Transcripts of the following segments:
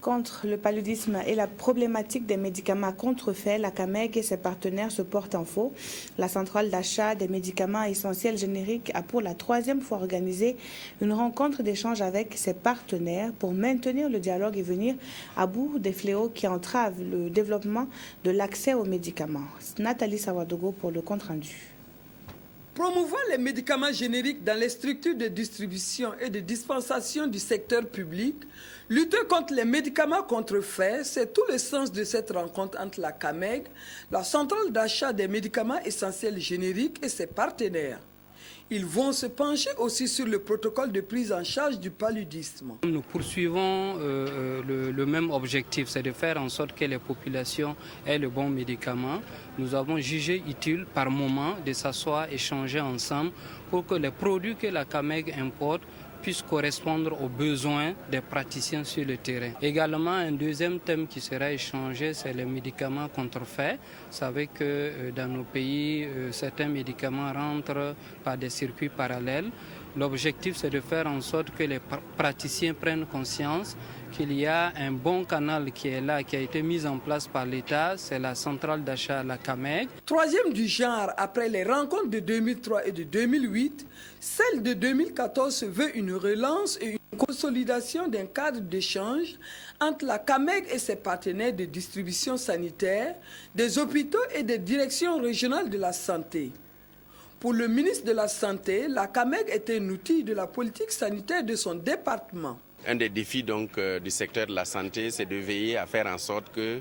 Contre le paludisme et la problématique des médicaments contrefaits, la CAMEG et ses partenaires se portent en faux. La centrale d'achat des médicaments essentiels génériques a pour la 3e fois organisé une rencontre d'échange avec ses partenaires pour maintenir le dialogue et venir à bout des fléaux qui entravent le développement de l'accès aux médicaments. Nathalie Sawadogo pour le compte-rendu. Promouvoir les médicaments génériques dans les structures de distribution et de dispensation du secteur public, lutter contre les médicaments contrefaits, c'est tout le sens de cette rencontre entre la CAMEG, la centrale d'achat des médicaments essentiels génériques et ses partenaires. Ils vont se pencher aussi sur le protocole de prise en charge du paludisme. Nous poursuivons le même objectif, c'est de faire en sorte que les populations aient le bon médicament. Nous avons jugé utile par moment de s'asseoir, échanger ensemble pour que les produits que la CAMEG importe puissent correspondre aux besoins des praticiens sur le terrain. Également, un deuxième thème qui sera échangé, c'est les médicaments contrefaits. Vous savez que dans nos pays, certains médicaments rentrent par des circuits parallèles. L'objectif, c'est de faire en sorte que les praticiens prennent conscience qu'il y a un bon canal qui est là, qui a été mis en place par l'État, c'est la centrale d'achat, la CAMEG. Troisième du genre, après les rencontres de 2003 et de 2008, celle de 2014 se veut une relance et une consolidation d'un cadre d'échange entre la CAMEG et ses partenaires de distribution sanitaire, des hôpitaux et des directions régionales de la santé. Pour le ministre de la Santé, la CAMEG est un outil de la politique sanitaire de son département. Un des défis donc du secteur de la santé, c'est de veiller à faire en sorte que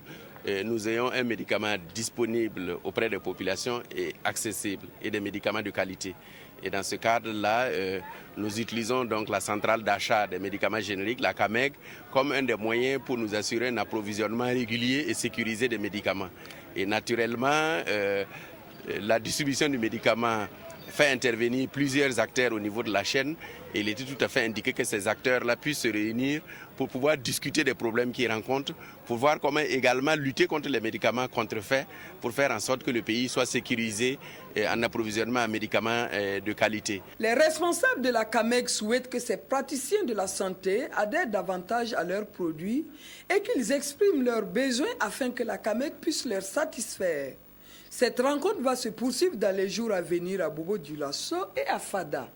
nous ayons un médicament disponible auprès des populations et accessible, et des médicaments de qualité. Et dans ce cadre-là, nous utilisons donc la centrale d'achat des médicaments génériques, la CAMEG, comme un des moyens pour nous assurer un approvisionnement régulier et sécurisé des médicaments. Et naturellement, la distribution du médicament fait intervenir plusieurs acteurs au niveau de la chaîne et il était tout à fait indiqué que ces acteurs-là puissent se réunir pour pouvoir discuter des problèmes qu'ils rencontrent, pour voir comment également lutter contre les médicaments contrefaits, pour faire en sorte que le pays soit sécurisé en approvisionnement en médicaments de qualité. Les responsables de la CAMEG souhaitent que ces praticiens de la santé adhèrent davantage à leurs produits et qu'ils expriment leurs besoins afin que la CAMEG puisse leur satisfaire. Cette rencontre va se poursuivre dans les jours à venir à Bobo-Dioulasso et à Fada.